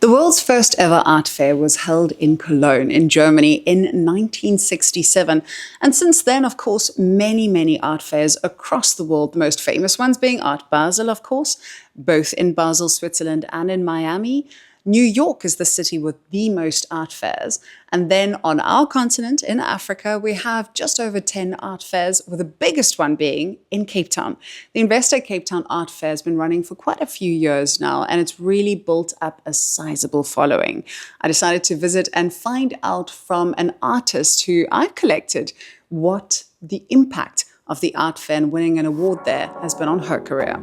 The world's first ever art fair was held in Cologne in Germany in 1967. And since then, of course, many art fairs across the world, the most famous ones being Art Basel, of course, both in Basel, Switzerland and in Miami. New York is the city with the most art fairs. And then on our continent, in Africa, we have just over 10 art fairs, with the biggest one being in Cape Town. The Investor Cape Town Art Fair has been running for quite a few years now, and it's really built up a sizable following. I decided to visit and find out from an artist who I've collected what the impact of the art fair and winning an award there has been on her career.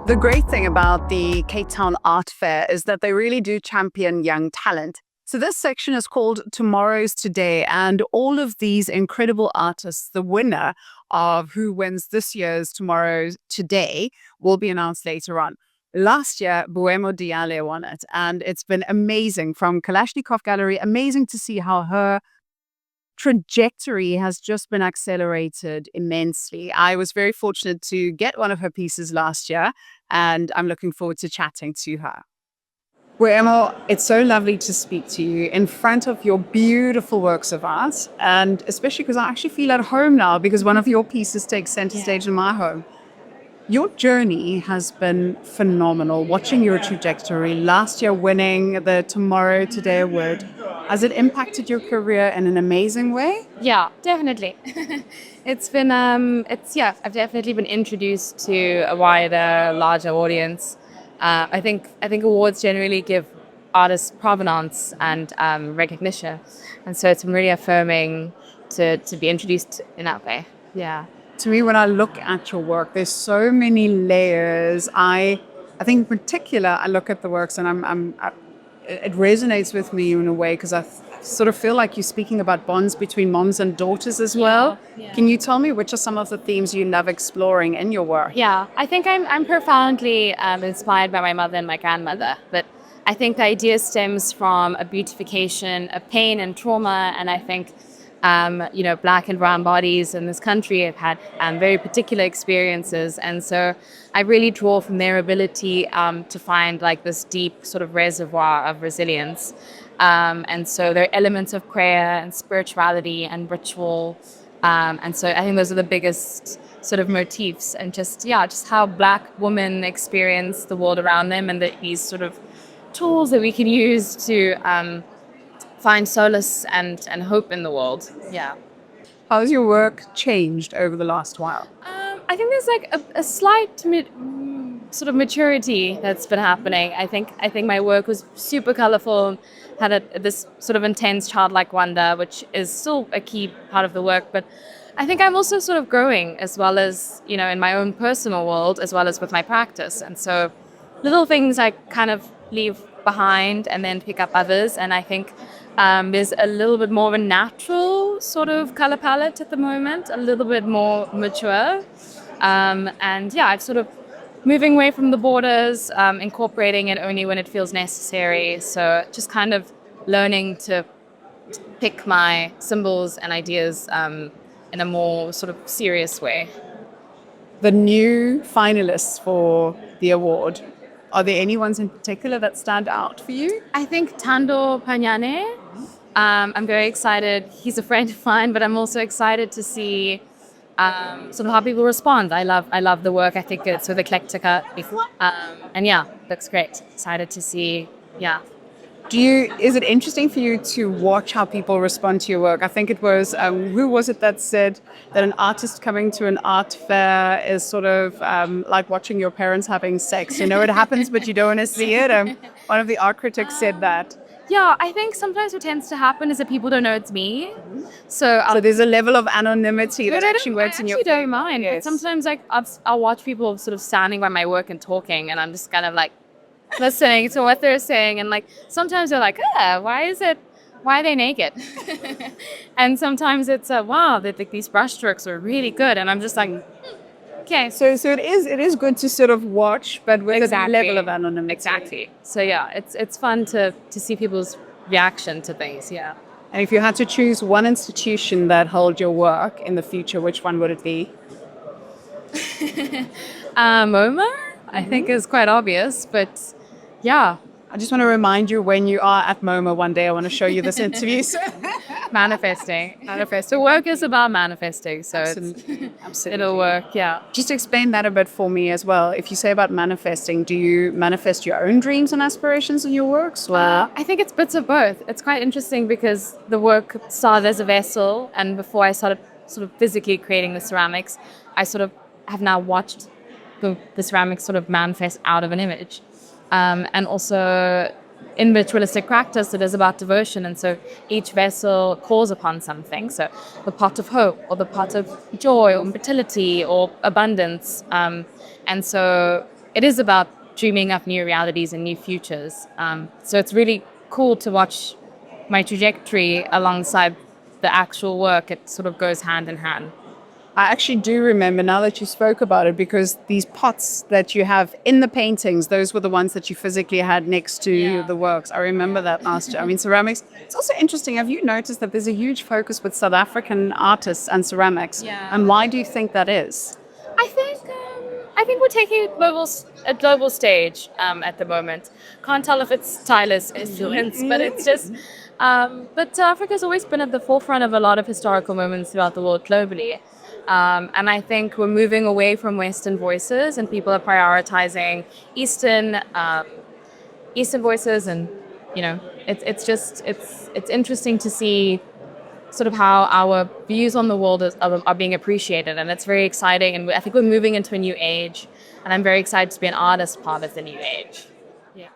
The great thing about the Cape Town Art Fair is that they really do champion young talent. So this section is called Tomorrow's Today, and all of these incredible artists, the winner of who wins this year's Tomorrow's Today, will be announced later on. Last year, Boemo Diale won it, and it's been amazing from Kalashnikov Gallery. Amazing to see how her trajectory has just been accelerated immensely. I was very fortunate to get one of her pieces last year, and I'm looking forward to chatting to her. Boemo, it's so lovely to speak to you in front of your beautiful works of art, and especially because I actually feel at home now because one of your pieces takes center stage in my home. Your journey has been phenomenal, watching your trajectory. Last year winning the Tomorrow Today award. Has it impacted your career in an amazing way? Yeah, definitely. I've definitely been introduced to a wider, larger audience. I think awards generally give artists provenance and recognition, and so it's really affirming to be introduced in that way. Yeah. To me, when I look at your work, there's so many layers. I think in particular, I look at the works and it resonates with me in a way because I sort of feel like you're speaking about bonds between moms and daughters as well. Yeah. Can you tell me which are some of the themes you love exploring in your work? Yeah, I think I'm profoundly inspired by my mother and my grandmother, but I think the idea stems from a beautification of pain and trauma, and I think Black and brown bodies in this country have had very particular experiences. And so I really draw from their ability to find like this deep sort of reservoir of resilience. And so there are elements of prayer and spirituality and ritual. And so I think those are the biggest sort of motifs, and just how Black women experience the world around them, and these sort of tools that we can use to find solace and hope in the world. Yeah. How's your work changed over the last while? I think there's like a slight sort of maturity that's been happening. I think my work was super colorful, had this sort of intense childlike wonder, which is still a key part of the work. But I think I'm also sort of growing, as well as, in my own personal world, as well as with my practice. And so little things I kind of leave behind and then pick up others. And I think there's a little bit more of a natural sort of color palette at the moment, a little bit more mature. It's sort of moving away from the borders, incorporating it only when it feels necessary. So just kind of learning to pick my symbols and ideas in a more sort of serious way. The new finalists for the award, are there any ones in particular that stand out for you? I think Tando Panyane. I'm very excited. He's a friend of mine, but I'm also excited to see sort of how people respond. I love the work. I think it's with Eclectica. Looks great. Excited to see. Yeah. Is it interesting for you to watch how people respond to your work? I think it was, who was it that said that an artist coming to an art fair is sort of like watching your parents having sex. It happens, but you don't want to see it. One of the art critics said that. Yeah, I think sometimes what tends to happen is that people don't know it's me. So there's a level of anonymity that actually works in your favor. I don't mind. Yes. But sometimes I'll watch people sort of standing by my work and talking, and I'm just kind of like listening to what they're saying, and like sometimes they're like, why are they naked? And sometimes it's wow, these brushstrokes are really good, and I'm just like, okay. So it is good to sort of watch, but with a level of anonymity. Exactly. So yeah, it's fun to see people's reaction to things. Yeah. And if you had to choose one institution that holds your work in the future, which one would it be? MoMA, I think, is quite obvious, but yeah, I just want to remind you when you are at MoMA one day, I want to show you this interview. manifesting. So work is about manifesting, so Absolutely. it'll work, yeah. Just explain that a bit for me as well. If you say about manifesting, do you manifest your own dreams and aspirations in your works? I think it's bits of both. It's quite interesting because the work started as a vessel, and before I started sort of physically creating the ceramics, I sort of have now watched the ceramics sort of manifest out of an image. And also in ritualistic practice, it is about devotion. And so each vessel calls upon something. So the pot of hope, or the pot of joy, or fertility, or abundance. And so it is about dreaming up new realities and new futures. So it's really cool to watch my trajectory alongside the actual work. It sort of goes hand in hand. I actually do remember now that you spoke about it, because these pots that you have in the paintings, those were the ones that you physically had next to the works. I remember that last year. I mean, ceramics. It's also interesting. Have you noticed that there's a huge focus with South African artists and ceramics? Yeah. And why do you think that is? I think we're taking a global stage at the moment. Can't tell if it's stylist influence, but it's just. But Africa's always been at the forefront of a lot of historical moments throughout the world globally. And I think we're moving away from Western voices, and people are prioritizing Eastern voices, and it's interesting to see sort of how our views on the world are being appreciated, and it's very exciting. And I think we're moving into a new age, and I'm very excited to be an artist part of the new age. Yeah.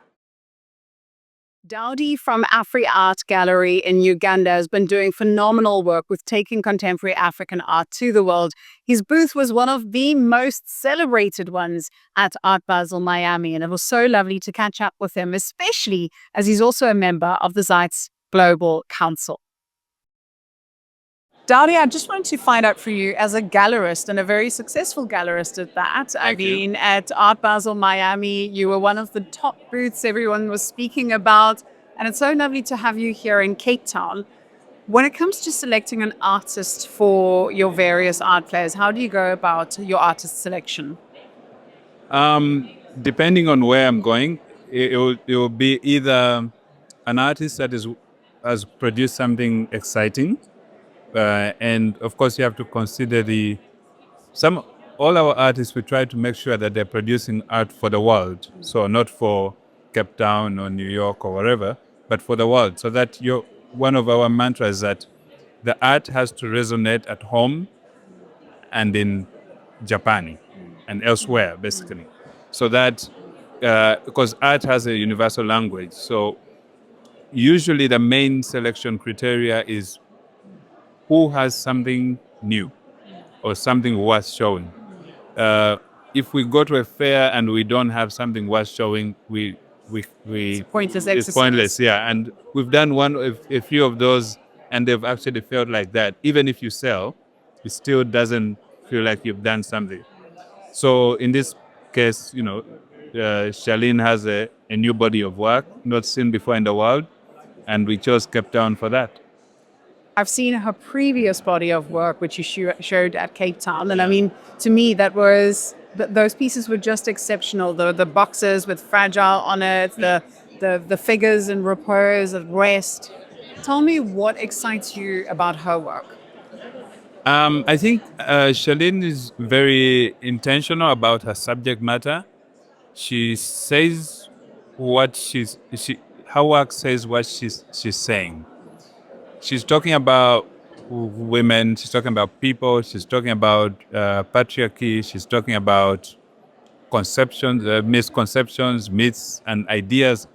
Daudi from AfriArt Gallery in Uganda has been doing phenomenal work with taking contemporary African art to the world. His booth was one of the most celebrated ones at Art Basel Miami, and it was so lovely to catch up with him, especially as he's also a member of the Zeitz Global Council. Daudi, I just wanted to find out for you, as a gallerist, and a very successful gallerist at that. I mean, at Art Basel Miami, you were one of the top booths everyone was speaking about. And it's so lovely to have you here in Cape Town. When it comes to selecting an artist for your various art fairs, how do you go about your artist selection? Depending on where I'm going, it will be either an artist that has produced something exciting. And of course, you have to consider all our artists. We try to make sure that they're producing art for the world, so not for Cape Town or New York or wherever, but for the world. So that one of our mantras is that the art has to resonate at home and in Japan and elsewhere, basically. So that because art has a universal language, so usually the main selection criteria is who has something new or something worth showing. If we go to a fair and we don't have something worth showing, It's pointless it's exercise. pointless. Yeah, and we've done a few of those, and they've actually felt like that. Even if you sell, it still doesn't feel like you've done something. So in this case, Charlene has a new body of work not seen before in the world, and we chose Cape Town for that. I've seen her previous body of work, which you showed at Cape Town. And I mean, to me, those pieces were just exceptional. The boxes with fragile on it, the figures in repose at rest. Tell me what excites you about her work. I think Charlene is very intentional about her subject matter. She says her work says what she's saying. She's talking about women, she's talking about people, she's talking about patriarchy, she's talking about conceptions, misconceptions, myths, and ideas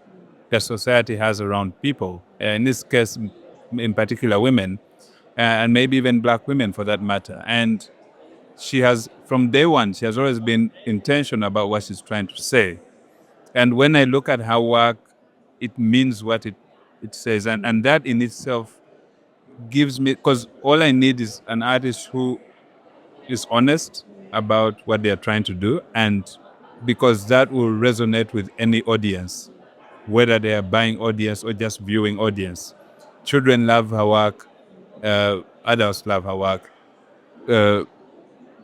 that society has around people. In this case, in particular, women, and maybe even black women for that matter. And from day one, she has always been intentional about what she's trying to say. And when I look at her work, it means what it says. And that in itself gives me, because all I need is an artist who is honest about what they are trying to do, and because that will resonate with any audience, whether they are buying audience or just viewing audience. Children love her work, adults love her work,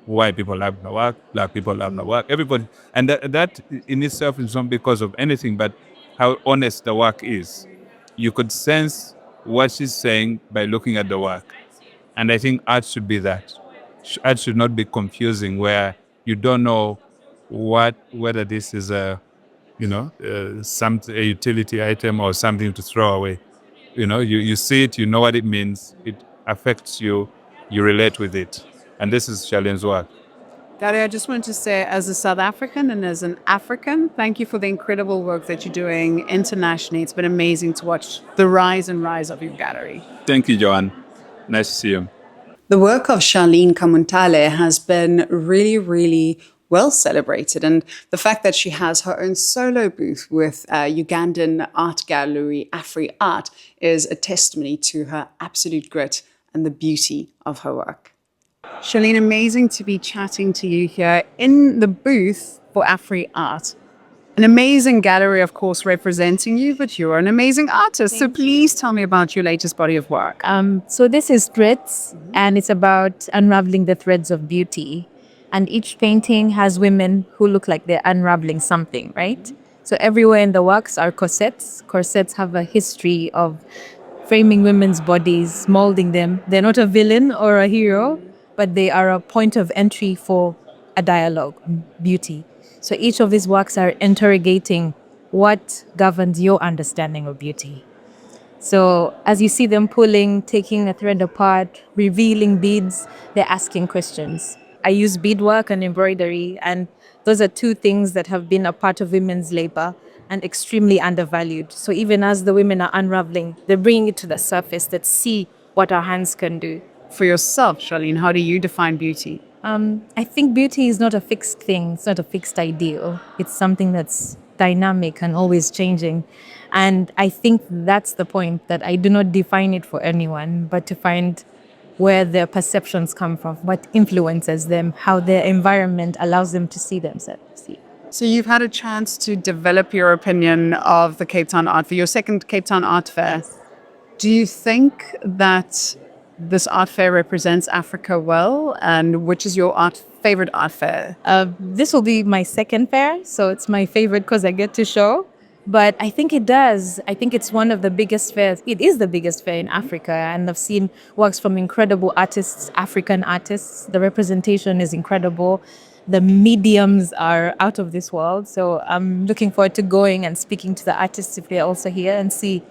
white people love the work, black people love the work, everybody. And that in itself is not because of anything, but how honest the work is. You could sense what she's saying by looking at the work. And I think art should be that. Art should not be confusing where you don't know whether this is a utility item or something to throw away. You see it, you know what it means, it affects you, you relate with it. And this is Charlene's work. Daudi, I just wanted to say, as a South African and as an African, thank you for the incredible work that you're doing internationally. It's been amazing to watch the rise and rise of your gallery. Thank you, Joanne. Nice to see you. The work of Charlene Komuntale has been really, really well celebrated. And the fact that she has her own solo booth with Ugandan art gallery AfriArt is a testimony to her absolute grit and the beauty of her work. Charlene, amazing to be chatting to you here in the booth for AfriArt. An amazing gallery, of course, representing you, but you're an amazing artist. So please tell me about your latest body of work. So this is Threads, and it's about unraveling the threads of beauty. And each painting has women who look like they're unraveling something, right? So everywhere in the works are corsets. Corsets have a history of framing women's bodies, molding them. They're not a villain or a hero, but they are a point of entry for a dialogue, beauty. So each of these works are interrogating what governs your understanding of beauty. So as you see them pulling, taking a thread apart, revealing beads, they're asking questions. I use beadwork and embroidery, and those are two things that have been a part of women's labor and extremely undervalued. So even as the women are unraveling, they're bringing it to the surface, that see what our hands can do. For yourself, Charlene, how do you define beauty? I think beauty is not a fixed thing. It's not a fixed ideal. It's something that's dynamic and always changing. And I think that's the point, that I do not define it for anyone, but to find where their perceptions come from, what influences them, how their environment allows them to see themselves. So you've had a chance to develop your opinion of the Cape Town Art Fair, your second Cape Town Art Fair. Yes. Do you think that this art fair represents Africa well? And which is your favorite art fair? This will be my second fair, so it's my favorite because I get to show. But I think it does. I think it's one of the biggest fairs. It is the biggest fair in Africa, and I've seen works from incredible artists, African artists. The representation is incredible. The mediums are out of this world. So I'm looking forward to going and speaking to the artists if they're also here and see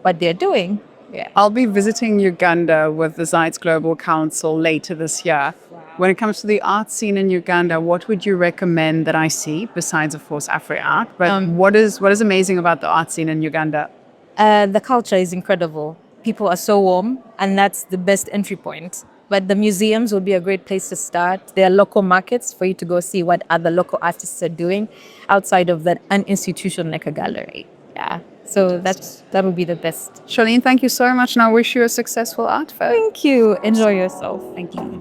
what they're doing. Yeah. I'll be visiting Uganda with the Zeiss Global Council later this year. Wow. When it comes to the art scene in Uganda, what would you recommend that I see, besides, of course, AfriArt? But what is amazing about the art scene in Uganda? The culture is incredible. People are so warm, and that's the best entry point. But the museums will be a great place to start. There are local markets for you to go see what other local artists are doing outside of an institution like a gallery. Yeah. So that would be the best. Charlene, thank you so much, and I wish you a successful art fair. Thank you. Enjoy yourself. Thank you.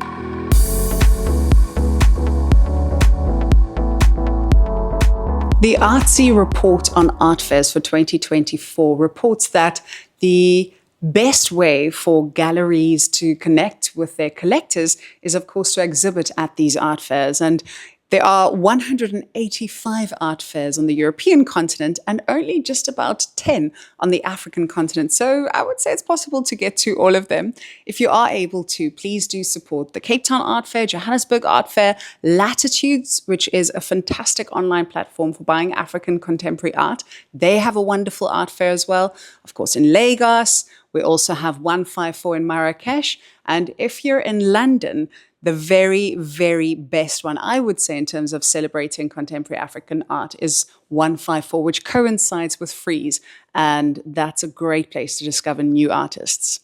The Artsy report on art fairs for 2024 reports that the best way for galleries to connect with their collectors is, of course, to exhibit at these art fairs. And there are 185 art fairs on the European continent and only just about 10 on the African continent. So I would say it's possible to get to all of them. If you are able to, please do support the Cape Town Art Fair, Johannesburg Art Fair, Latitudes, which is a fantastic online platform for buying African contemporary art. They have a wonderful art fair as well. Of course, in Lagos, we also have 154 in Marrakesh. And if you're in London, the very, very best one, I would say, in terms of celebrating contemporary African art is 154, which coincides with Frieze. And that's a great place to discover new artists.